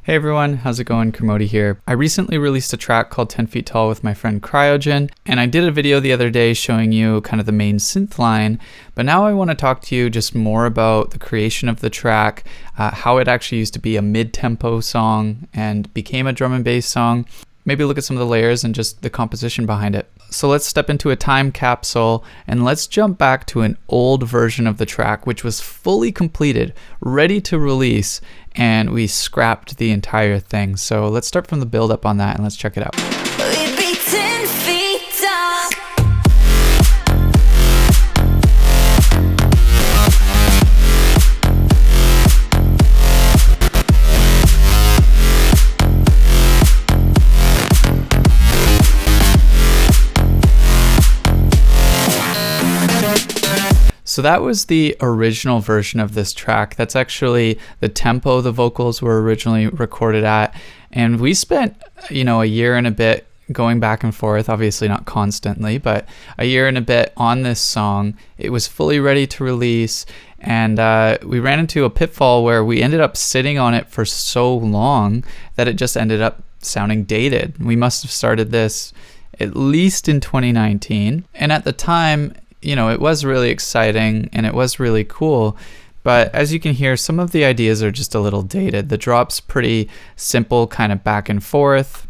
Hey everyone, how's it going? Kermody here. I recently released a track called 10 Feet Tall with my friend Kryojen, and I did a video the other day showing you kind of the main synth line, but now I want to talk to you just more about the creation of the track, how it actually used to be a mid-tempo song and became a drum and bass song. Maybe look at some of the layers and just the composition behind it. So let's step into a time capsule and let's jump back to an old version of the track which was fully completed, ready to release, and we scrapped the entire thing. So let's start from the build up on that and let's check it out. We'd be 10 feet tall. So that was the original version of this track. That's actually the tempo the vocals were originally recorded at. And we spent, a year and a bit going back and forth, obviously not constantly, but a year and a bit on this song. It was fully ready to release. And we ran into a pitfall where we ended up sitting on it for so long that it just ended up sounding dated. We must have started this at least in 2019. And at the time, it was really exciting and it was really cool, but as you can hear, some of the ideas are just a little dated. The drop's pretty simple, kind of back and forth.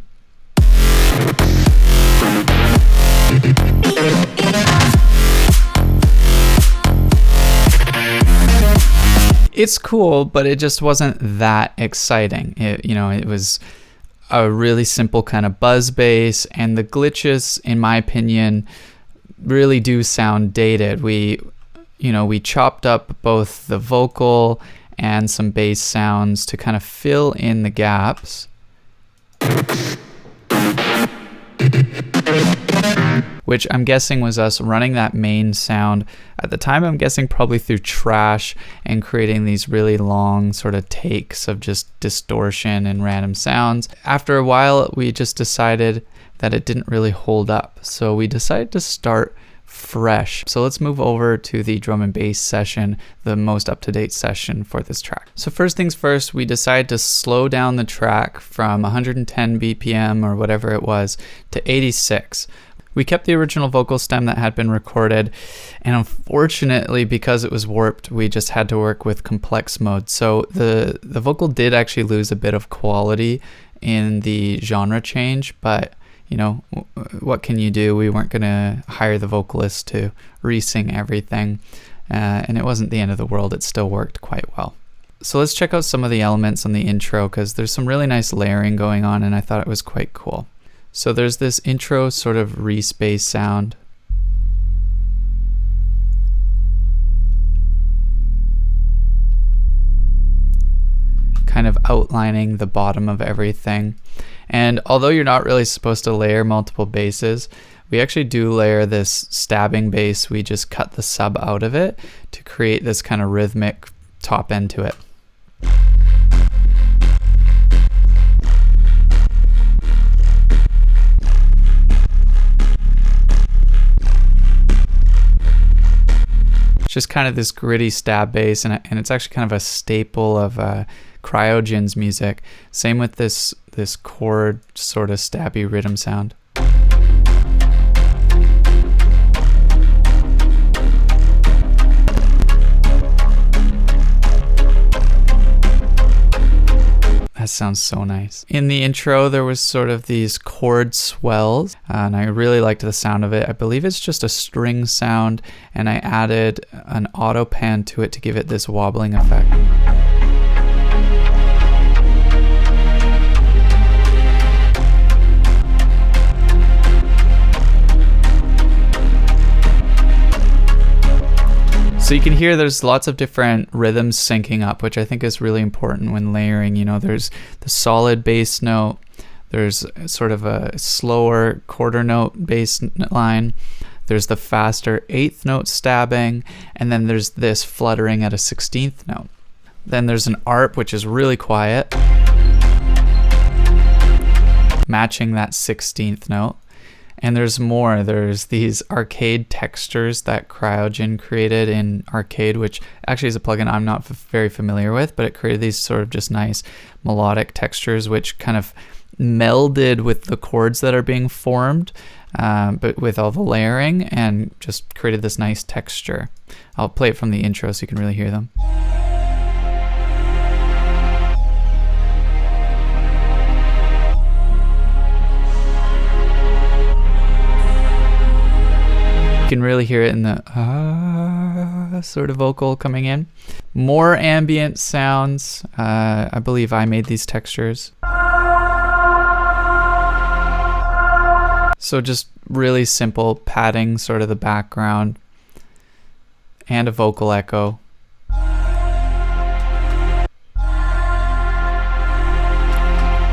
It's cool, but it just wasn't that exciting. It was a really simple kind of buzz bass, and the glitches, in my opinion, really do sound dated. We chopped up both the vocal and some bass sounds to kind of fill in the gaps, which I'm guessing was us running that main sound at the time. I'm guessing probably through Trash and creating these really long sort of takes of just distortion and random sounds. After a while, we just decided that it didn't really hold up. So we decided to start fresh. So let's move over to the drum and bass session, the most up-to-date session for this track. So first things first, we decided to slow down the track from 110 BPM or whatever it was to 86. We kept the original vocal stem that had been recorded, and unfortunately, because it was warped, we just had to work with complex mode. So the vocal did actually lose a bit of quality in the genre change, but what can you do? We weren't going to hire the vocalist to re-sing everything, and it wasn't the end of the world. It still worked quite well. So let's check out some of the elements on the intro, because there's some really nice layering going on, and I thought it was quite cool. So there's this intro sort of re-space sound. Kind of outlining the bottom of everything. And although you're not really supposed to layer multiple basses, we actually do layer this stabbing bass. We just cut the sub out of it to create this kind of rhythmic top end to it. It's just kind of this gritty stab bass, and it's actually kind of a staple of Kryogen's music. Same with this chord sort of stabby rhythm sound. That sounds so nice. In the intro, there was sort of these chord swells, and I really liked the sound of it. I believe it's just a string sound, and I added an auto pan to it to give it this wobbling effect. So you can hear there's lots of different rhythms syncing up, which I think is really important when layering. There's the solid bass note, there's sort of a slower quarter note bass line, there's the faster eighth note stabbing, and then there's this fluttering at a 16th note. Then there's an ARP, which is really quiet, matching that 16th note. And there's more. There's these arcade textures that Kryojen created in Arcade, which actually is a plugin I'm not very familiar with, but it created these sort of just nice melodic textures, which kind of melded with the chords that are being formed, but with all the layering, and just created this nice texture. I'll play it from the intro so you can really hear them. You can really hear it in the sort of vocal coming in. More ambient sounds. I believe I made these textures. So just really simple padding sort of the background and a vocal echo.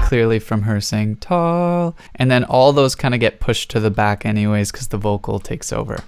Clearly from her saying tall, and then all those kind of get pushed to the back anyways because the vocal takes over.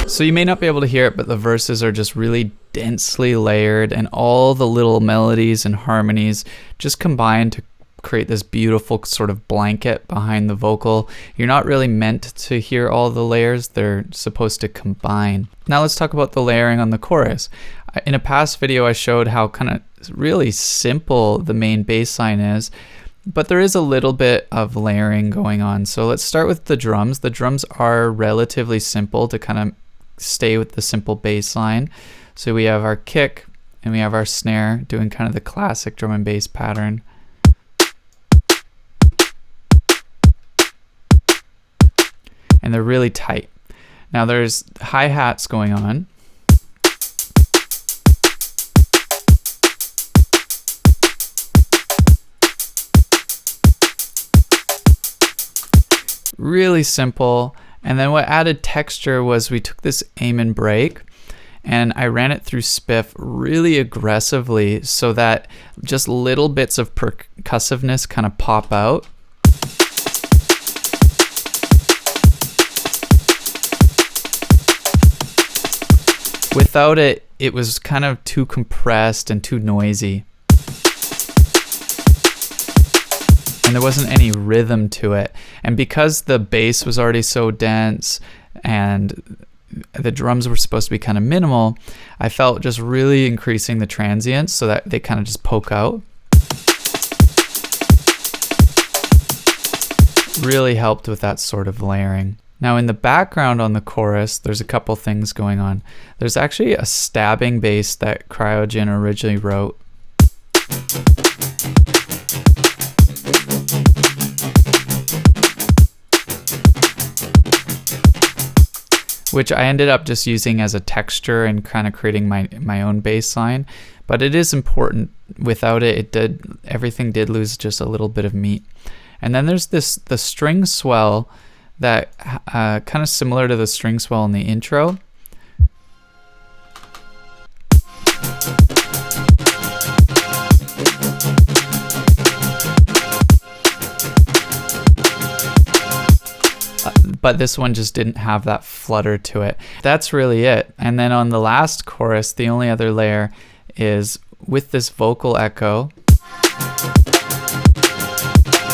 So you may not be able to hear it, but the verses are just really densely layered, and all the little melodies and harmonies just combine to create this beautiful sort of blanket behind the vocal. You're not really meant to hear all the layers, they're supposed to combine. Now let's talk about the layering on the chorus. In a past video I showed how kind of really simple the main bass line is, but there is a little bit of layering going on. So let's start with the drums. The drums are relatively simple to kind of stay with the simple bass line. So we have our kick and we have our snare doing kind of the classic drum and bass pattern. And they're really tight. Now there's hi-hats going on. Really simple. And then what added texture was we took this aim and break and I ran it through Spiff really aggressively so that just little bits of percussiveness kind of pop out. Without it, it was kind of too compressed and too noisy. And there wasn't any rhythm to it. And because the bass was already so dense and the drums were supposed to be kind of minimal, I felt just really increasing the transients so that they kind of just poke out. Really helped with that sort of layering. Now in the background on the chorus, there's a couple things going on. There's actually a stabbing bass that Kryojen originally wrote. Which I ended up just using as a texture and kind of creating my own bass line. But it is important. Without it, everything did lose just a little bit of meat. And then there's the string swell that kind of similar to the string swell in the intro. But this one just didn't have that flutter to it. That's really it. And then on the last chorus, the only other layer is with this vocal echo,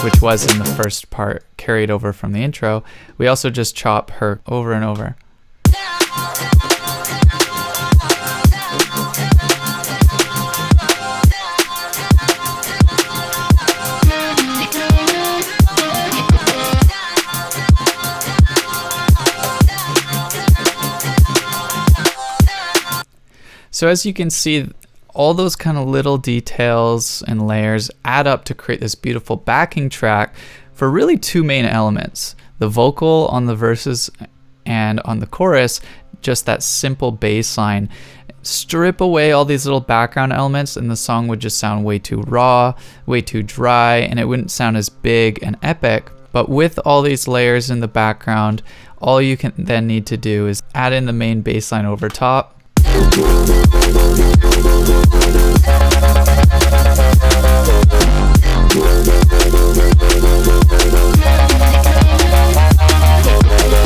which was in the first part, carried over from the intro. We also just chop her over and over. So as you can see, all those kind of little details and layers add up to create this beautiful backing track for really two main elements. The vocal on the verses and on the chorus, just that simple bass line. Strip away all these little background elements and the song would just sound way too raw, way too dry, and it wouldn't sound as big and epic. But with all these layers in the background, all you can then need to do is add in the main bass line over top.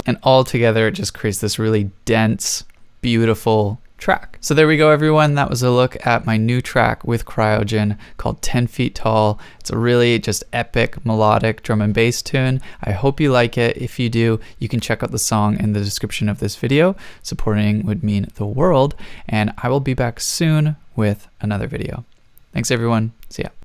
And all together it just creates this really dense, beautiful track. So there we go, everyone. That was a look at my new track with Kryojen called 10 Feet Tall. It's a really just epic melodic drum and bass tune. I hope you like it. If you do, you can check out the song in the description of this video. Supporting would mean the world, and I will be back soon with another video. Thanks, everyone. See ya.